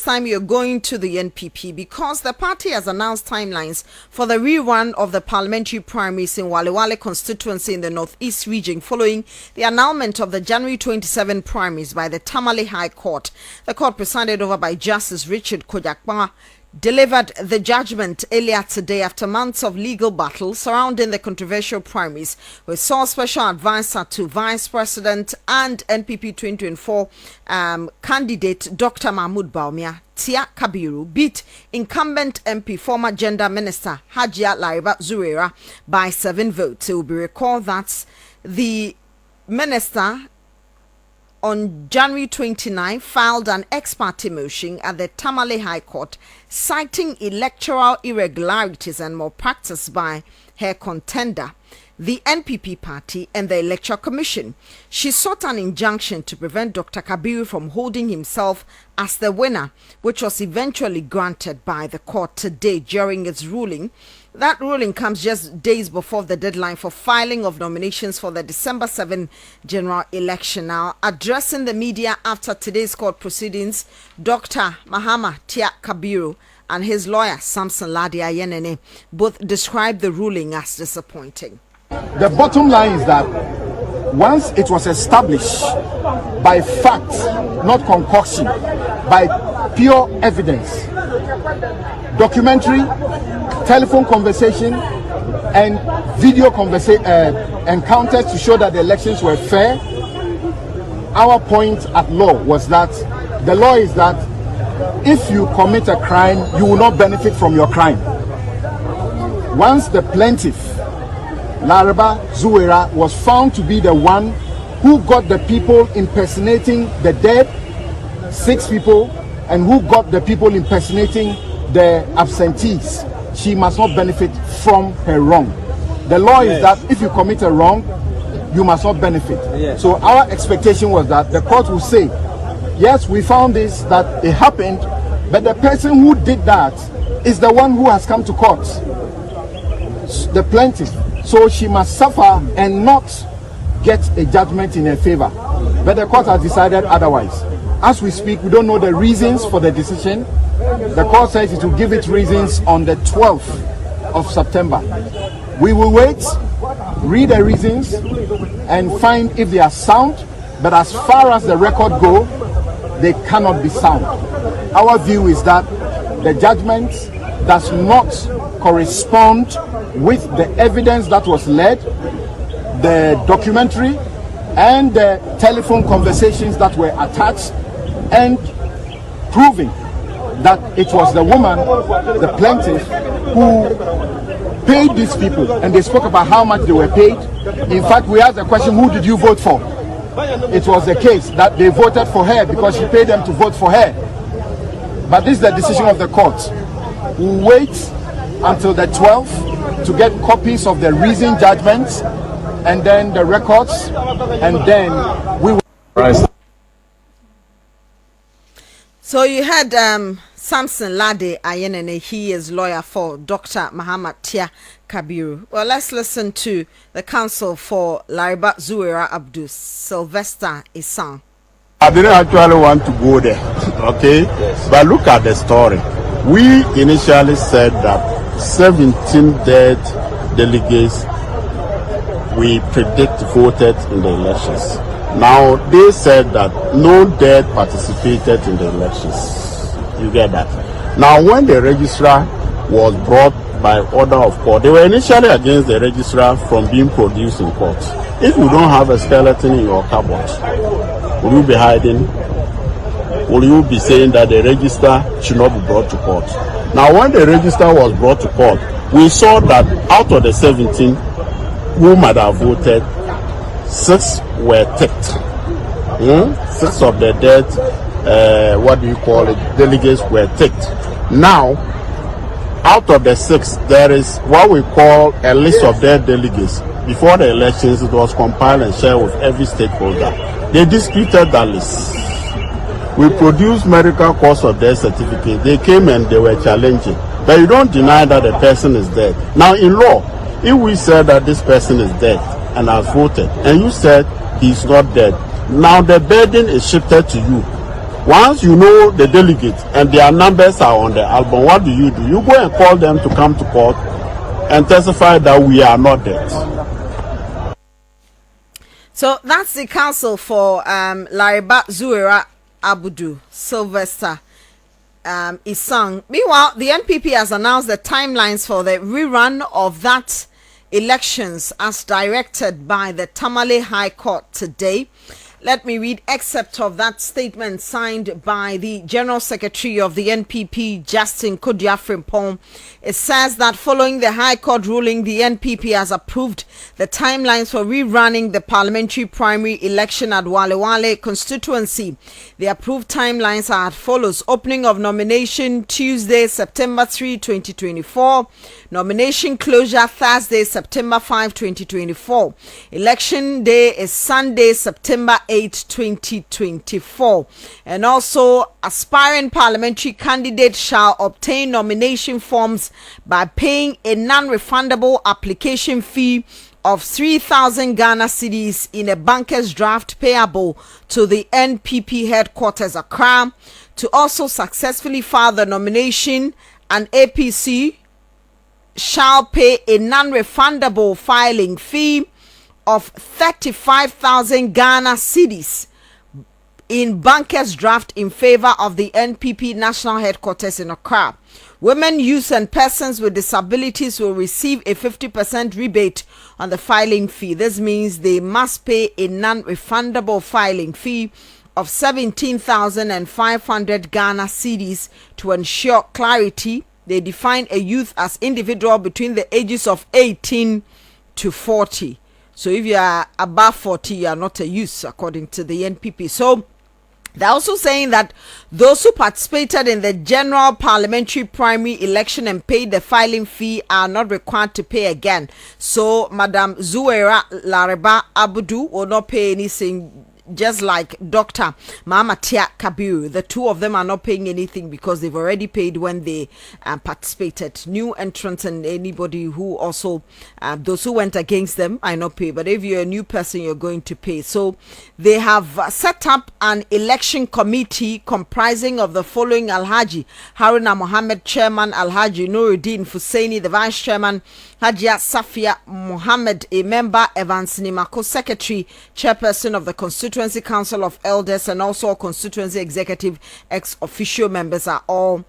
time you're going to the NPP because the party has announced timelines for the rerun of the parliamentary primaries in Walewale constituency in the northeast region following the annulment of the January 27 primaries by the Tamale High Court. The court, presided over by Justice Richard Kojakpa, delivered the judgment earlier today after months of legal battle surrounding the controversial primaries, which saw special advisor to Vice President and NPP 2024 candidate Dr. Mahmoud Bawumia Tia Kabiru beat incumbent MP former Gender Minister Hajia Lariba Zuwera by 7 votes. It will be recalled that the minister on January 29 filed an ex parte motion at the Tamale High Court citing electoral irregularities and malpractice by her contender, the NPP party, and the Electoral Commission. She sought an injunction to prevent Dr. Kabiru from holding himself as the winner, which was eventually granted by the court today during its ruling. That ruling comes just days before the deadline for filing of nominations for the December 7 general election. Now, addressing the media after today's court proceedings, Dr. Mahama Tia Kabiru and his lawyer Samson Lade Ayenene both described the ruling as disappointing. The bottom line is that once it was established by fact, not concoction, by pure evidence, documentary, telephone conversation, and video encounters to show that the elections were fair, our point at law was that the law is that if you commit a crime, you will not benefit from your crime. Once the plaintiff, Lariba Zuwera, was found to be the one who got the people impersonating the dead, 6 people, and who got the people impersonating the absentees, she must not benefit from her wrong. The law is that if you commit a wrong, you must not benefit. So our expectation was that the court will say, yes, we found this, that it happened, but the person who did that is the one who has come to court, the plaintiff. So she must suffer and not get a judgment in her favor. But the court has decided otherwise. As we speak, we don't know the reasons for the decision. The court says it will give its reasons on the 12th of September. We will wait, read the reasons, and find if they are sound. But as far as the record go, they cannot be sound. Our view is that the judgment does not correspond with the evidence that was led, the documentary and the telephone conversations that were attached, and proving that it was the woman, the plaintiff, who paid these people, and they spoke about how much they were paid. In fact, we asked the question, who did you vote for? It was the case that they voted for her because she paid them to vote for her. But this is the decision of the court. We'll wait until the 12th to get copies of the reasoned judgments and then the records, and then we will. So you had Samson Lade Ayenene. He is lawyer for Dr. Mahama Tia Kabiru. Well, let's listen to the counsel for Lariba Zuwera Abdul, Sylvester Isang. I didn't actually want to go there, okay? Yes. But look at the story. We initially said that 17 dead delegates we predict voted in the elections. Now, they said that no dead participated in the elections. You get that? Now, when the registrar was brought by order of court, they were initially against the registrar from being produced in court. If you don't have a skeleton in your cupboard, will you be hiding? Will you be saying that the register should not be brought to court? Now, when the register was brought to court, we saw that out of the 17 who might have voted, 6 were ticked. 6 of the dead, delegates were ticked. Now, out of the 6, there is what we call a list of dead delegates. Before the elections, it was compiled and shared with every stakeholder. They disputed that list. We produced medical cause of death certificate. They came and they were challenging. But you don't deny that the person is dead. Now, in law, if we said that this person is dead and has voted, and you said he's not dead, now the burden is shifted to you Once you know the delegates and their numbers are on the album, what do? You go and call them to come to court and testify that we are not dead. So that's the counsel for Lariba Zuera Abudu Sylvester Isang. Meanwhile, the NPP has announced the timelines for the rerun of that elections as directed by the Tamale High Court today. Let me read excerpt of that statement signed by the General Secretary of the NPP, Justin Kodia Frimpong. It says that following the High Court ruling, the NPP has approved the timelines for rerunning the parliamentary primary election at Walewale constituency. The approved timelines are as follows: opening of nomination Tuesday, September 3, 2024. Nomination closure Thursday, September 5, 2024. Election day is Sunday, September 8, 2024. And also, aspiring parliamentary candidates shall obtain nomination forms by paying a non-refundable application fee of 3,000 Ghana cedis in a banker's draft payable to the NPP headquarters Accra. To also successfully file the nomination, an APC shall pay a non-refundable filing fee of 35,000 Ghana cedis in banker's draft in favor of the NPP national headquarters in Accra. Women, youths and persons with disabilities will receive a 50% rebate on the filing fee. This means they must pay a non-refundable filing fee of 17,500 Ghana cedis. To ensure clarity, they define a youth as individual between the ages of 18 to 40. So if you are above 40, you are not a youth according to the NPP. So they're also saying that those who participated in the general parliamentary primary election and paid the filing fee are not required to pay again. So Madam Zuera Lariba Abudu will not pay anything, just like Dr. Mahamatia Kabiru. The two of them are not paying anything because they've already paid when they participated. New entrants and anybody who also, those who went against them, are not pay. But if you're a new person, you're going to pay. So they have set up an election committee comprising of the following: Alhaji Haruna Mohammed, Chairman; Alhaji Nuruddin Fusaini, the Vice Chairman; Hajia Safia Mohammed, a member; Evans Nimako, Secretary, Chairperson of the Constituency Council of Elders, and also Constituency Executive ex-officio members are all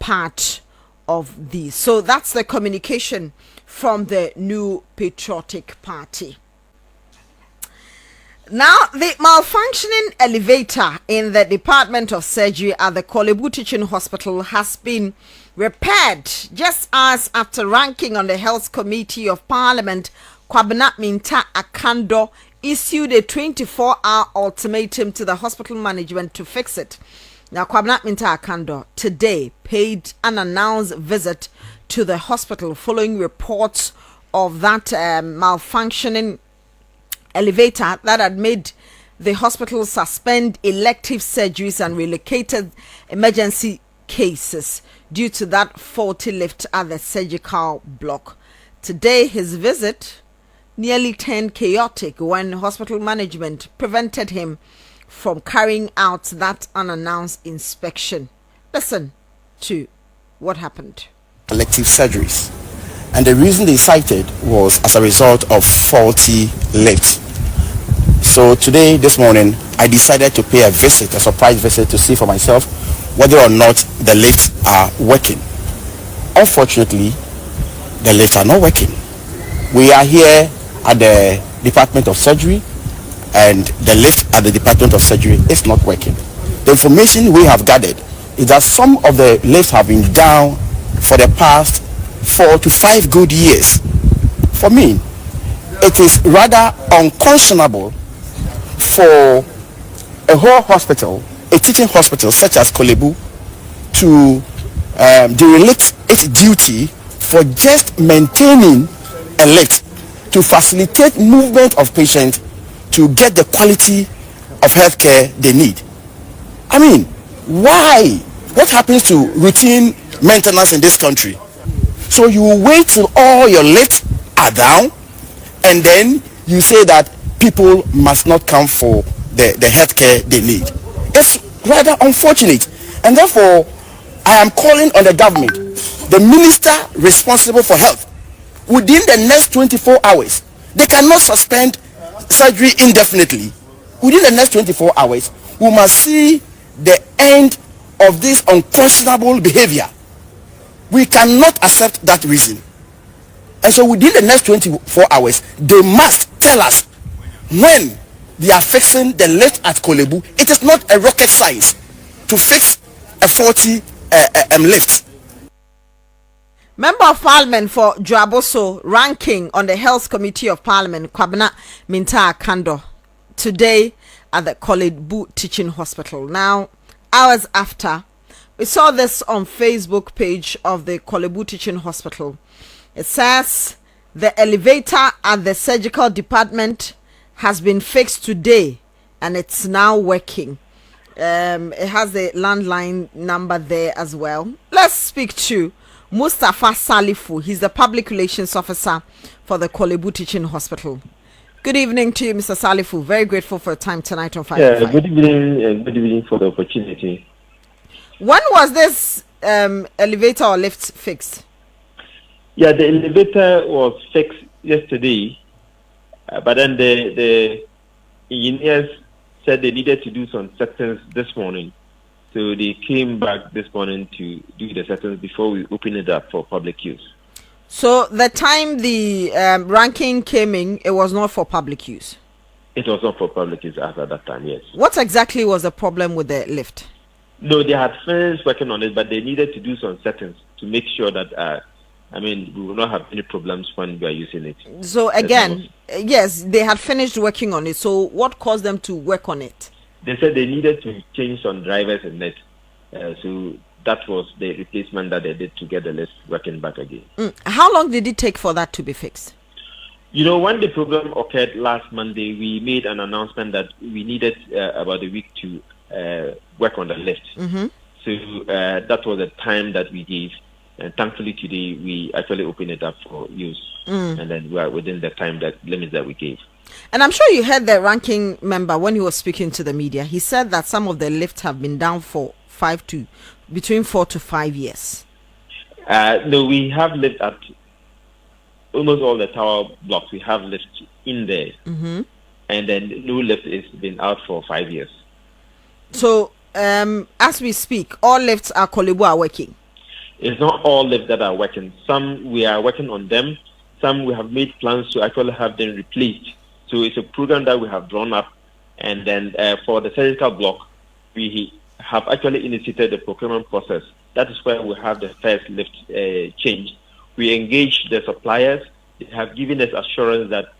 part of these. So that's the communication from the New Patriotic Party. Now, the malfunctioning elevator in the Department of Surgery at the Kolebu Teaching Hospital has been repaired just as after ranking on the Health Committee of Parliament, Kwabena Minta Akando issued a 24-hour ultimatum to the hospital management to fix it. Now, Kwabena Minta Akando today paid an unannounced visit to the hospital following reports of that malfunctioning elevator that had made the hospital suspend elective surgeries and relocated emergency cases due to that faulty lift at the surgical block. Today, his visit nearly turned chaotic when hospital management prevented him from carrying out that unannounced inspection. Listen to what happened. Elective surgeries. And the reason they cited was as a result of faulty lift. So today, this morning, I decided to pay a surprise visit to see for myself whether or not the lifts are working. Unfortunately, the lifts are not working. We are here at the Department of Surgery, and the lift at the Department of Surgery is not working. The information we have gathered is that some of the lifts have been down for the past 4 to 5 good years. For me, it is rather unconscionable for a whole hospital, a teaching hospital such as Kolebu, to derelict its duty for just maintaining a lift to facilitate movement of patients to get the quality of healthcare they need. I mean, why? What happens to routine maintenance in this country? So you wait till all your lifts are down, and then you say that people must not come for the healthcare they need. It's rather unfortunate. And therefore, I am calling on the government, the minister responsible for health, within the next 24 hours. They cannot suspend surgery indefinitely. Within the next 24 hours, we must see the end of this unconscionable behavior. We cannot accept that reason. And so within the next 24 hours, they must tell us when they are fixing the lift at Kolebu. It is not a rocket science to fix a faulty lift. Member of Parliament for Dwaboso ranking on the Health Committee of Parliament, Kwabena Minta Kando, today at the Kolebu Teaching Hospital. Now, hours after, we saw this on Facebook page of the Kolebu Teaching Hospital. It says the elevator at the surgical department has been fixed today and it's now working. It has the landline number there as well. Let's speak to Mustafa Salifu. He's the public relations officer for the Kolebu Teaching Hospital. Good evening to you, Mr. Salifu. Very grateful for your time tonight on 5. Yeah, good evening, and good evening for the opportunity. When was this elevator or lift fixed? Yeah, the elevator was fixed yesterday, but then the engineers said they needed to do some settings this morning. So they came back this morning to do the settings before we open it up for public use. So the time the ranking came in, it was not for public use? It was not for public use as at that time, yes. What exactly was the problem with the lift? No, they had finished working on it, but they needed to do some settings to make sure that, we will not have any problems when we are using it. So again, yes, they had finished working on it. So what caused them to work on it? They said they needed to change some drivers in it. So that was the replacement that they did to get the lift working back again. How long did it take for that to be fixed? You know, when the problem occurred last Monday, we made an announcement that we needed about a week to work on the lift. Mm-hmm. So that was the time that we gave. And thankfully today we actually opened it up for use. And then we are within the time limits that we gave. And I'm sure you heard the ranking member when he was speaking to the media. He said that some of the lifts have been down for between 4 to 5 years. No, we have lived at almost all the tower blocks. We have lifts in there. Mm-hmm. And then no lift has been out for 5 years. So as we speak, all lifts at Kolebu are working? It's not all lifts that are working. Some we are working on them. Some we have made plans to actually have them replaced. So it's a program that we have drawn up. And then for the surgical block, we have actually initiated the procurement process. That is where we have the first lift changed. We engaged the suppliers. They have given us assurance that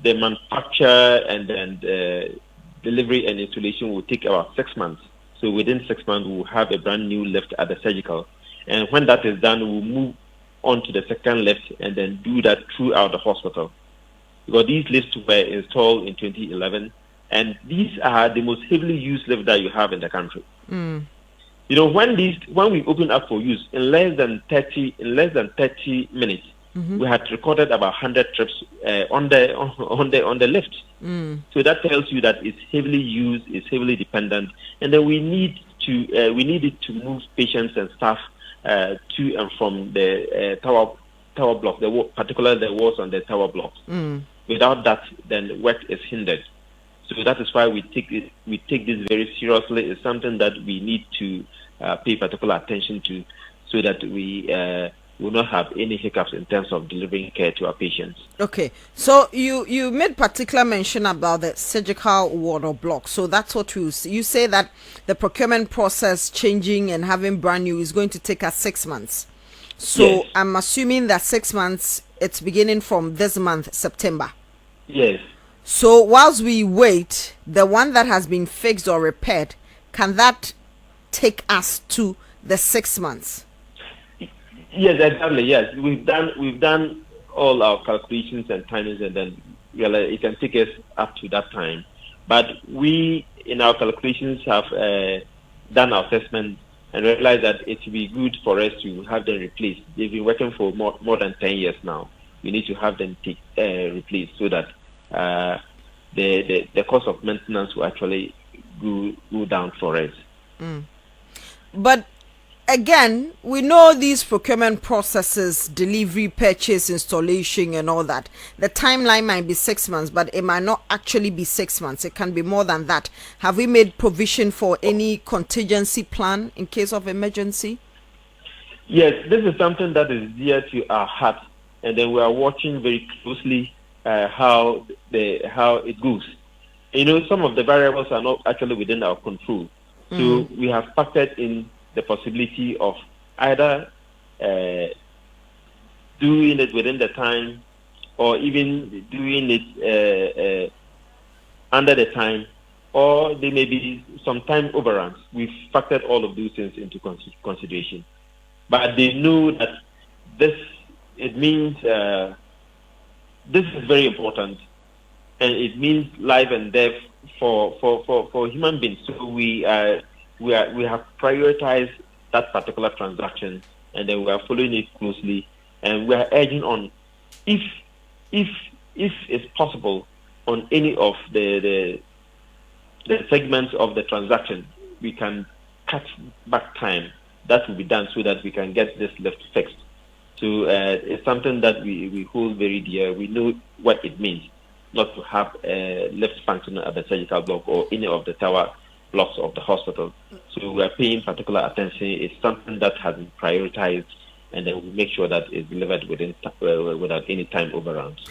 the manufacture and then the delivery and installation will take about 6 months. So within 6 months, we will have a brand new lift at the surgical. And when that is done, we'll move on to the second lift and then do that throughout the hospital. Because these lifts were installed in 2011, and these are the most heavily used lifts that you have in the country. You know, when we open up for use, in less than 30 minutes, we had recorded about 100 trips on the lift. So that tells you that it's heavily used, it's heavily dependent, and then we need it to move patients and staff to and from the tower block, particularly the walls on the tower blocks. Without that, then work is hindered. So that is why we take this very seriously. It's something that we need to pay particular attention to, so that we will not have any hiccups in terms of delivering care to our patients. Okay, so you made particular mention about the surgical ward or block. So that's what you say, that the procurement process changing and having brand new is going to take us 6 months. So yes. I'm assuming that 6 months, it's beginning from this month, September. Yes. So whilst we wait, the one that has been fixed or repaired, can that take us to the 6 months? Yes, exactly. Yes, we've done all our calculations and timings, and then it can take us up to that time. But we, in our calculations, have done our assessment and realized that it would be good for us to have them replaced. They've been working for more than 10 years now. We need to have them replaced so that the cost of maintenance will actually go down for us. But again, we know these procurement processes, delivery, purchase, installation, and all that. The timeline might be 6 months, but it might not actually be 6 months. It can be more than that. Have we made provision for any contingency plan in case of emergency? Yes, this is something that is dear to our heart, and then we are watching very closely how it goes. You know, some of the variables are not actually within our control. So we have factored in the possibility of either doing it within the time, or even doing it under the time, or there may be some time overruns. We've factored all of those things into consideration. But they know that it means this is very important, and it means life and death for human beings. So we have prioritized that particular transaction, and then we are following it closely, and we are urging on if it's possible on any of the segments of the transaction, we can cut back time. That will be done so that we can get this lift fixed. So it's something that we hold very dear. We know what it means not to have a lift function at the surgical block or any of the tower blocks of the hospital. So we are paying particular attention. It's something that has been prioritized, and then we make sure that it's delivered without any time overruns.